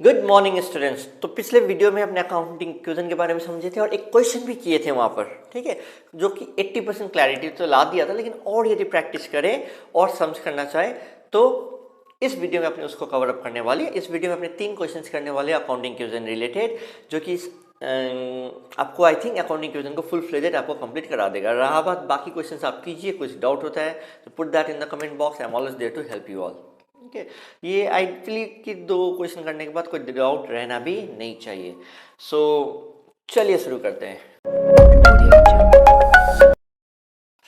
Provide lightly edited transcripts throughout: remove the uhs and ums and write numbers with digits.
Good morning students. तो पिछले video में अपने अकाउंटिंग क्वेश्चन के बारे में समझे थे और एक क्वेश्चन भी किए थे वहाँ पर, ठीक है, जो कि 80% क्लैरिटी तो ला दिया था, लेकिन और यदि प्रैक्टिस करें और समझ करना चाहे तो इस वीडियो में अपने उसको कवर अप करने वाली है। इस वीडियो में अपने 3 क्वेश्चंस करने वाले अकाउंटिंग क्वेश्चन रिलेटेड, जो कि आपको आई थिंक अकाउंटिंग क्वेश्चन को फुल फ्लेजेड आपको कंप्लीट करा देगा। रहा बात बाकी क्वेश्चंस आप कीजिए, कुछ डाउट होता है तो put that in the comment box. I am always there to help you all. Okay, ये आई बिलीव कि 2 क्वेश्चन करने के बाद कोई डाउट रहना भी नहीं चाहिए। सो चलिए शुरू करते हैं।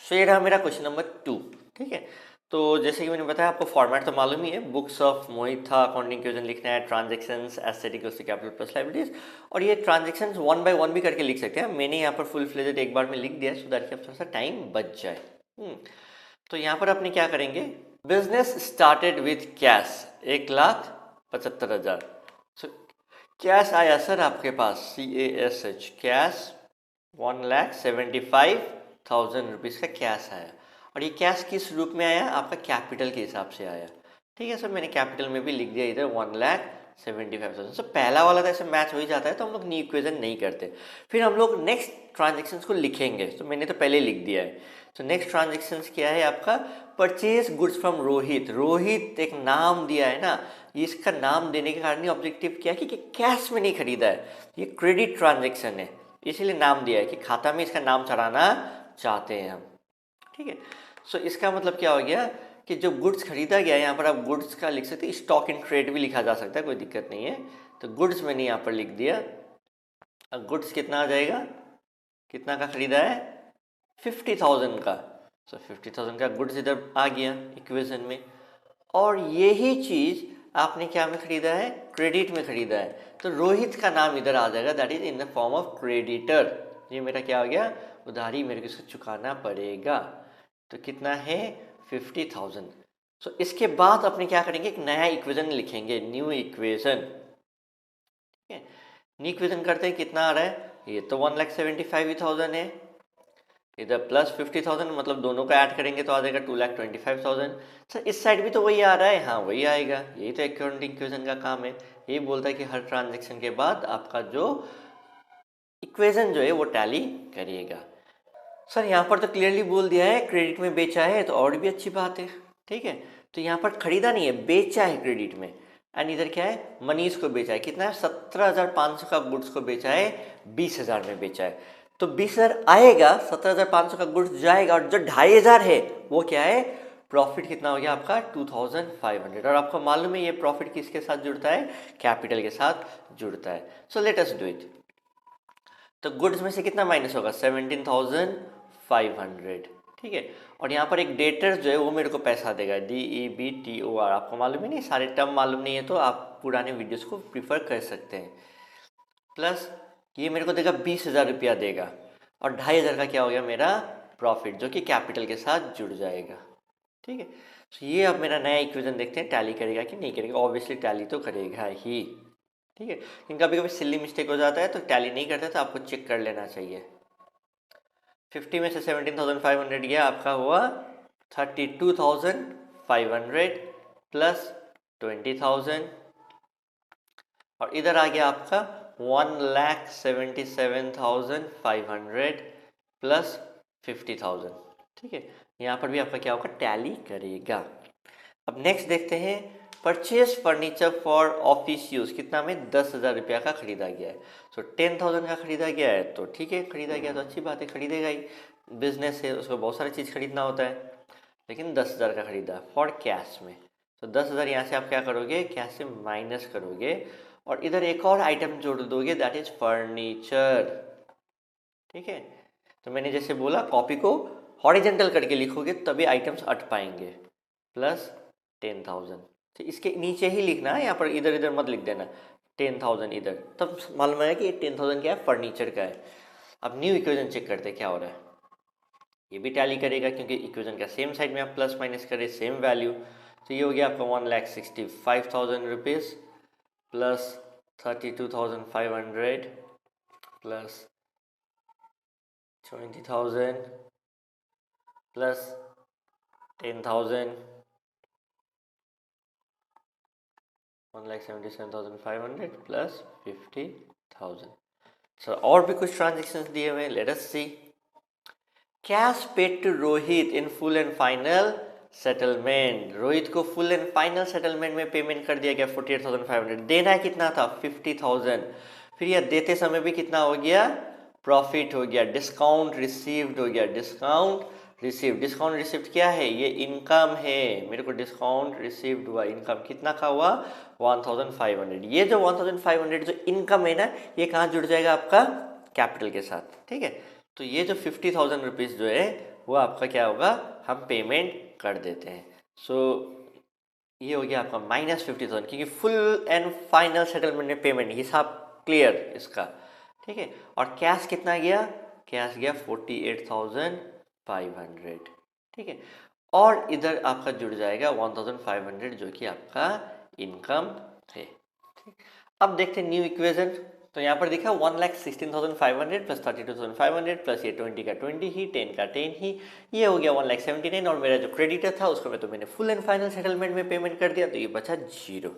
सो ये रहा मेरा क्वेश्चन नंबर 2, ठीक है। तो जैसे कि मैंने बताया, आपको फॉर्मेट तो मालूम ही है, बुक्स ऑफ मोहित था, अकाउंटिंग क्वेश्चन लिखना है, transactions asset to capital plus liabilities, और ये ट्रांजेक्शंस 1 बाय 1 भी करके लिख सकते हैं। मैंने यहाँ पर फुल फ्लेजेड एक बार में लिख दिया सो दैट कि अब थोड़ा सा टाइम बच जाए। तो यहाँ पर अपने क्या करेंगे, business started with cash 1,75,000। So cash आया सर आपके पास, CASH, कैश 1,75,000 रुपीज़ का कैश आया। और ये कैश किस रूप में आया, आपका कैपिटल के हिसाब से आया। ठीक है सर, मैंने कैपिटल में भी लिख दिया इधर 1,75,000। सो पहला वाला तो ऐसे मैच हो ही जाता है, तो हम लोग न्यू इक्वेशन नहीं करते। फिर हम लोग नेक्स्ट ट्रांजेक्शन को लिखेंगे, तो मैंने तो पहले लिख दिया है। तो नेक्स्ट ट्रांजेक्शन क्या है आपका, purchase goods from Rohit. Rohit एक नाम दिया है ना, इसका नाम देने के कारण ऑब्जेक्टिव क्या है कि कैश में नहीं खरीदा है, ये क्रेडिट ट्रांजेक्शन है, इसीलिए नाम दिया है कि खाता में इसका नाम चढ़ाना चाहते हैं हम। ठीक है, सो इसका मतलब क्या हो गया कि जो गुड्स खरीदा गया है, यहाँ पर आप गुड्स का लिख सकते हैं, स्टॉक इन ट्रेड भी लिखा जा सकता है, कोई दिक्कत नहीं है। तो गुड्स मैंने यहाँ पर लिख दिया। अब गुड्स कितना आ जाएगा, कितना का खरीदा है, 50,000 का। सो 50,000 का गुड्स इधर आ गया इक्वेशन में। और यही चीज़ आपने क्या में खरीदा है, क्रेडिट में खरीदा है, तो रोहित का नाम इधर आ जाएगा, that is in the form of creditor. ये मेरा क्या हो गया, उधारी मेरे को इसको चुकाना पड़ेगा। तो कितना है, 50,000। सो इसके बाद अपने क्या करेंगे, एक नया इक्वेशन लिखेंगे, न्यू इक्वेशन। ठीक है, न्यू इक्वेशन करते हैं, कितना आ रहा है, ये तो 1,75,000 है, इधर प्लस 50,000, मतलब दोनों का ऐड करेंगे तो आ जाएगा 2,25,000। सर इस साइड भी तो वही आ रहा है, हाँ वही आएगा, यही तो अकाउंटिंग इक्वेशन का काम है। ये बोलता है कि हर ट्रांजेक्शन के बाद आपका जो इक्वेशन जो है वो टैली करिएगा। सर यहाँ पर तो क्लियरली बोल दिया है क्रेडिट में बेचा है, तो और भी अच्छी बात है। ठीक है, तो यहाँ पर खरीदा नहीं है, बेचा है क्रेडिट में। एंड इधर क्या है, मनीष को बेचा है, कितना है, 17,500 का गुड्स को बेचा है, 20,000 में बेचा है। तो 20,000 आएगा, 17,500 का गुड्स जाएगा, और जो 2,500 है वो क्या है, प्रॉफिट कितना हो गया आपका, 2,500। और आपको मालूम है ये प्रॉफिट किसके साथ जुड़ता है, कैपिटल के साथ जुड़ता है। So let us do it. तो गुड्स में से कितना माइनस होगा, 17,500। ठीक है, और यहाँ पर एक डेटर जो है वो मेरे को पैसा देगा, DEBTOR। आपको मालूम ही नहीं, सारे टर्म मालूम नहीं है तो आप पुराने वीडियोस को प्रीफर कर सकते हैं। प्लस ये मेरे को देगा 20,000 रुपया देगा, और 2,500 का क्या हो गया मेरा प्रॉफिट, जो कि कैपिटल के साथ जुड़ जाएगा। ठीक है, तो ये अब मेरा नया इक्वेशन देखते हैं, टैली करेगा कि नहीं करेगा। ऑब्वियसली टैली तो करेगा ही। ठीक है, लेकिन कभी कभी सिली मिस्टेक हो जाता है तो टैली नहीं करता, तो आपको चेक कर लेना चाहिए। 50 में से 17,500 गया, आपका हुआ 32,500 प्लस 20,000, और इधर आ गया आपका 1,77,500 प्लस 50,000। ठीक है, यहाँ पर भी आपका क्या होगा, टैली करेगा। अब नेक्स्ट देखते हैं, purchase furniture for office use, कितना में 10,000 रुपया का खरीदा गया है। सो 10,000 का खरीदा गया है, तो ठीक है, खरीदा गया तो अच्छी बात है, खरीदेगा ही, बिजनेस है, उसको बहुत सारी चीज़ खरीदना होता है। लेकिन 10,000 का खरीदा फॉर कैश में, तो 10,000 यहाँ से आप क्या करोगे, कैश से माइनस करोगे, और इधर एक और आइटम जोड़ दोगे, दैट इज फर्नीचर। ठीक है, तो मैंने जैसे बोला, कॉपी को हॉरिजेंटल करके लिखोगे तभी आइटम्स अट पाएंगे। प्लस 10,000, तो इसके नीचे ही लिखना है, यहाँ पर इधर इधर मत लिख देना, 10,000 इधर, तब मालूम है कि 10,000 क्या है, फर्नीचर का है। अब न्यू इक्वेशन चेक करते हैं क्या हो रहा है। ये भी टैली करेगा, क्योंकि इक्वेशन का सेम साइड में आप प्लस माइनस करें, सेम वैल्यू। तो ये हो गया आपका 1,65,000 rupees plus 32,500 plus 20,000 plus 10,000 1,77,500 plus 50,000। Sir और भी कुछ ट्रांजेक्शन्स दिए हुए हैं, let us see. Cash paid to Rohit in full and final settlement. Rohit को फुल एंड फाइनल सेटलमेंट में पेमेंट कर दिया गया 48,500। देना है कितना था 50,000। फिर यह देते समय भी कितना हो गया, प्रॉफिट हो गया। डिस्काउंट रिसीव्ड हो गया, डिस्काउंट रिसीव्ड। डिस्काउंट रिसीव्ड क्या है, ये इनकम है। मेरे को डिस्काउंट रिसीव्ड हुआ, इनकम कितना का हुआ 1,500। ये जो 1,500 जो इनकम है ना, ये कहाँ जुड़ जाएगा आपका कैपिटल के साथ, ठीक है। तो ये जो 50,000 रुपीज़ जो है वो आपका क्या होगा, हम पेमेंट कर देते हैं। सो ये हो गया आपका -50,000, क्योंकि फुल एंड फाइनल सेटलमेंट में पेमेंट, हिसाब क्लियर इसका, ठीक है। और कैश कितना गया, कैश गया 48,500, ठीक है। और इधर आपका जुड़ जाएगा 1,500 जो कि आपका इनकम है, ठीक। अब देखते हैं न्यू इक्वेशन। तो यहाँ पर दिखा 1,16,500 प्लस 32,500 प्लस ये 20 का 20 ही, 10 का 10 ही, ये हो गया 1,79,000। और मेरा जो क्रेडिटर था उसको तो मैंने फुल एंड फाइनल सेटलमेंट में पेमेंट कर दिया, तो ये बचा 0।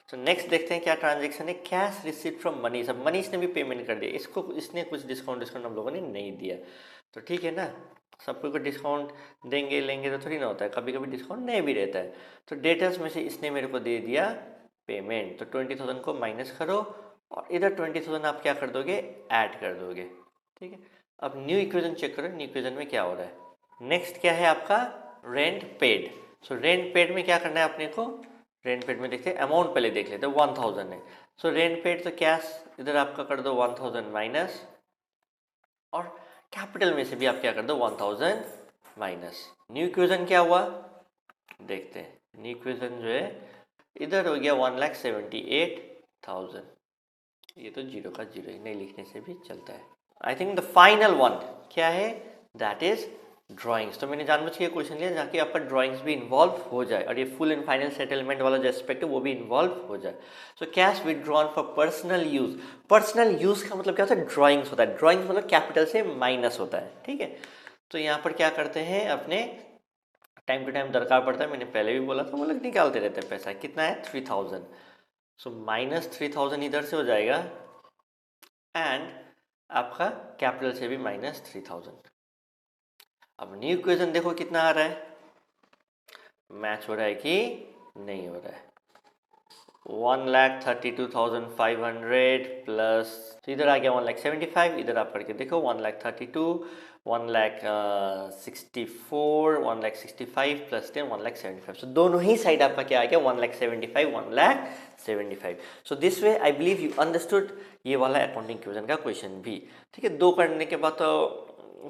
तो नेक्स्ट देखते हैं क्या ट्रांजेक्शन है। Cash received from Manish. अब मनीष ने भी पेमेंट कर दिया, इसने कुछ डिस्काउंट हम लोगों ने नहीं दिया, तो ठीक है ना। सबको को डिस्काउंट देंगे लेंगे तो थोड़ी ना होता है, कभी कभी डिस्काउंट नहीं भी रहता है। तो डेटर्स में से इसने मेरे को दे दिया पेमेंट, तो 20,000 को माइनस करो और इधर 20,000 आप क्या कर दोगे, ऐड कर दोगे, ठीक है। अब न्यू इक्वेशन चेक करो, न्यू इक्वेशन में क्या हो रहा है। नेक्स्ट क्या है आपका, rent paid. So rent paid में क्या करना है अपने को, रेंट पेड में देखते हैं, अमाउंट पहले देख लेते हैं, 1,000 है। सो रेंट पेड तो कैश इधर आपका कर दो 1,000 माइनस, और कैपिटल में से भी आप क्या कर दो 1,000 माइनस। न्यू इक्वेशन क्या हुआ देखते हैं। न्यू इक्वेशन जो है इधर हो गया 1,78,000। ये तो 0 का 0 ही, नहीं लिखने से भी चलता है। I think the final one क्या है, दैट इज ड्राइंग्स। तो मैंने जानबूझ के क्वेश्चन लिया जाके आपका ड्राइंग्स भी इन्वॉल्व हो जाए और ये फुल एंड फाइनल सेटलमेंट वाला जो एस्पेक्ट है वो भी इन्वॉल्व हो जाए। So cash withdrawn for personal use. Personal use का मतलब क्या होता है, ड्राइंग्स होता है। ड्राइंग्स मतलब कैपिटल से माइनस होता है, ठीक है। तो यहाँ पर क्या करते हैं, अपने टाइम टू टाइम दरकार पड़ता है, मैंने पहले भी बोला था, वो लोग निकालते रहते हैं पैसा। कितना है 3,000। सो -3,000 इधर से हो जाएगा एंड आपका कैपिटल से भी -3,000। अब न्यू इक्वेशन देखो कितना आ रहा है, मैच हो रहा है कि नहीं हो रहा है। 1,32,500 प्लस, तो इधर आ गया 1,75,000, इधर आप करके देखो 1,32,000, 1,64,000, 1,65,000 प्लस 10 1,75,000। सो दोनों ही साइड आपका क्या आ गया 1,75,000, 1,75,000। So this way I believe you understood ये वाला अकाउंटिंग इक्वेशन का क्वेश्चन भी, ठीक है। 2 करने के बाद तो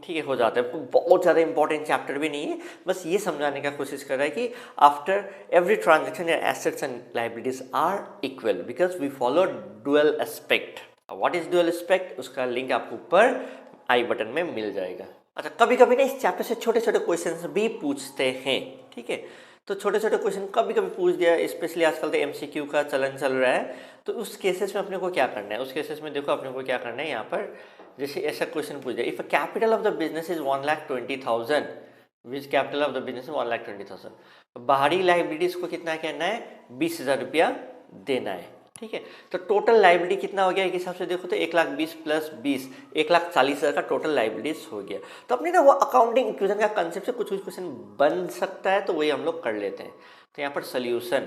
ठीक है हो जाता है, बहुत ज़्यादा इंपॉर्टेंट चैप्टर भी नहीं है, बस ये समझाने का कोशिश कर रहा है कि after every transaction assets and liabilities are equal because we follow dual aspect. What is dual aspect, उसका लिंक आपको ऊपर आई बटन में मिल जाएगा। अच्छा, कभी कभी ना इस चैप्टर से छोटे छोटे क्वेश्चन भी पूछते हैं, ठीक है। तो छोटे छोटे क्वेश्चन कभी कभी पूछ दिया, स्पेशली आजकल तो एमसीक्यू का चलन चल रहा है, तो उस केसेस में अपने को क्या करना है, उस केसेस में देखो अपने को क्या करना है। यहाँ पर जैसे ऐसा क्वेश्चन पूछ दिया, if capital of the business is 1,20,000, which capital of the business is 1,20,000, बाहरी लाइबिलिटीज को कितना कहना है 20,000 रुपया देना है, ठीक है। तो टोटल लाइबिलिटी कितना हो गया एक हिसाब से देखो तो 1,20,000 प्लस 20, 1,40,000 का टोटल लाइबिलिटीज हो गया। तो अपने ना वो अकाउंटिंग इक्वेशन का कंसेप्ट से कुछ क्वेश्चन बन सकता है, तो वही हम लोग कर लेते हैं। तो यहाँ पर सोल्यूशन,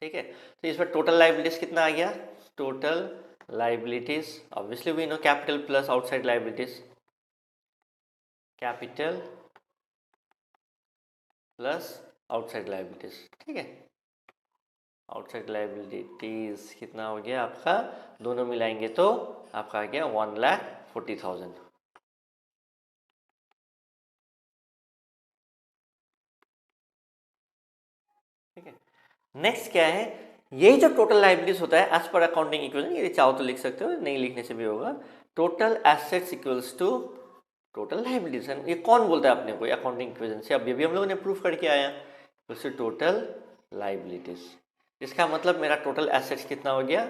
ठीक है। तो इस पर टोटल लाइबिलिटीज कितना आ गया, total liabilities obviously we know capital plus outside liabilities, capital plus outside liabilities, ठीक है। outside liabilities कितना हो गया आपका, दोनों मिलाएंगे तो आपका आ गया 1,40,000, ठीक है। नेक्स्ट क्या है, यही जो टोटल लाइबिलिटीज होता है एज पर अकाउंटिंग इक्वेशन, ये चाहो तो लिख सकते हो, नहीं लिखने से भी होगा। Total assets equals to total liabilities. ये कौन बोलता है अपने को अकाउंटिंग इक्वेशन से, अब ये भी हम लोगों ने प्रूफ करके आया, उससे टोटल लाइबिलिटीज। इसका मतलब मेरा टोटल एसेट्स कितना हो गया,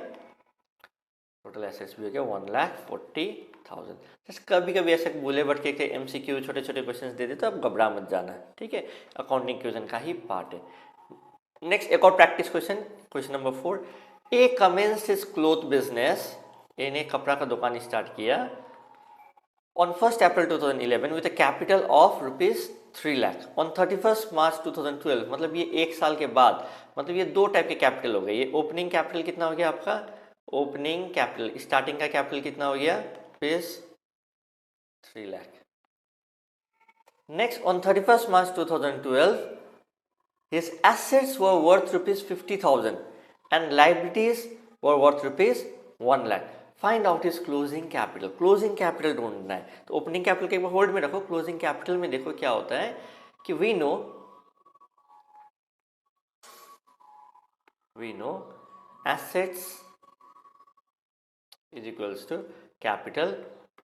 टोटल एसेट्स भी हो गया 1,40,000। जस्ट कभी कभी ऐसे बोले बट के एमसीक्यू छोटे छोटे क्वेश्चंस दे दे तो अब घबरा मत जाना, ठीक है। अकाउंटिंग इक्वेशन का ही पार्ट है। नेक्स्ट एक और प्रैक्टिस क्वेश्चन, क्वेश्चन नंबर 4। ए कमेंस्ड हिज क्लोथ बिजनेस, ए ने कपड़ा का दुकान स्टार्ट किया on 1st April 2011 with a capital of rupees 3 lakh on 31st March 2012, मतलब ये एक साल के बाद, मतलब ये दो टाइप के कैपिटल हो गए। ये ओपनिंग कैपिटल कितना हो गया आपका, ओपनिंग कैपिटल स्टार्टिंग का कैपिटल कितना हो गया rupees 3 lakh. Next on 31st March 2012 his assets were worth rupees 50,000 and liabilities were worth rupees 1 lakh। Find out is closing capital. Closing capital ढूंढना है, तो ओपनिंग कैपिटल के एक बार होल्ड में रखो। क्लोजिंग कैपिटल में देखो क्या होता है कि we know assets is equals to capital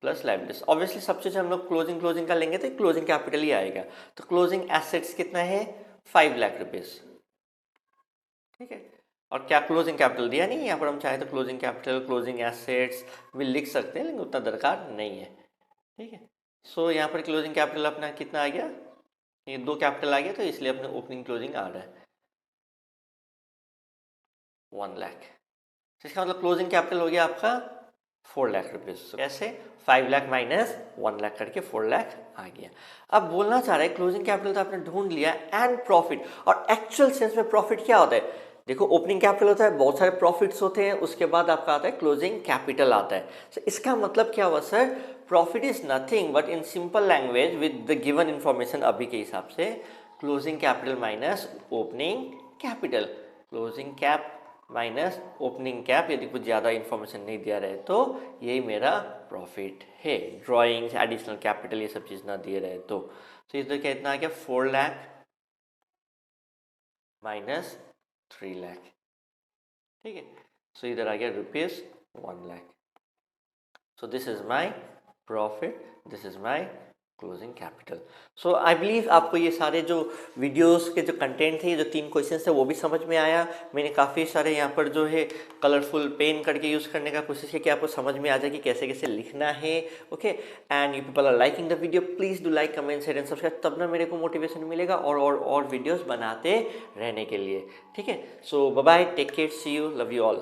plus liabilities. Obviously सबसे हम लोग क्लोजिंग का लेंगे तो क्लोजिंग कैपिटल ही आएगा। तो क्लोजिंग एसेट्स कितना है 5 लाख रुपीज, ठीक है। और क्या क्लोजिंग कैपिटल दिया नहीं, यहाँ पर हम चाहे तो क्लोजिंग कैपिटल क्लोजिंग एसेट्स भी लिख सकते हैं, लेकिन उतना दरकार नहीं है, ठीक है। सो यहाँ पर क्लोजिंग कैपिटल अपना कितना आ गया, ये दो कैपिटल आ गया, तो इसलिए अपने ओपनिंग क्लोजिंग आ रहा है 1 लाख। इसका मतलब क्लोजिंग कैपिटल हो गया आपका 4 लाख रुपीज। कैसे 5 लाख माइनस 1 लाख करके 4 लाख आ गया। अब बोलना चाह रहा है क्लोजिंग कैपिटल तो आपने ढूंढ लिया एंड प्रॉफिट, और एक्चुअल सेंस में प्रॉफिट क्या होता है। देखो ओपनिंग कैपिटल होता है, बहुत सारे प्रॉफिट्स होते हैं, उसके बाद आपका आता है क्लोजिंग कैपिटल आता है। तो इसका मतलब क्या हुआ sir, profit is nothing but in simple language with the given information अभी के हिसाब से closing capital minus opening capital, closing cap minus opening cap, यदि कुछ ज़्यादा इन्फॉर्मेशन नहीं दिया रहे तो यही मेरा प्रॉफिट है। ड्राइंग्स एडिशनल कैपिटल ये सब चीज़ ना दिए रहे तो इधर क्या इतना आ गया 4 लाख माइनस 3 लाख, ठीक है। सो इधर आ गया rupees 1 lakh. So this is my profit, this is my closing capital. So I believe आपको ये सारे जो वीडियोस के जो कंटेंट थे, ये जो 3 क्वेश्चन थे वो भी समझ में आया। मैंने काफ़ी सारे यहाँ पर जो है कलरफुल पेन करके यूज़ करने का कोशिश किया कि आपको समझ में आ जाए कि कैसे कैसे लिखना है, okay. And you people are liking the video, please do like comment share and subscribe, तब ना मेरे को मोटिवेशन मिलेगा और वीडियोज़ बनाते रहने के लिए, ठीक है। So bye bye, take care, see you, love you all.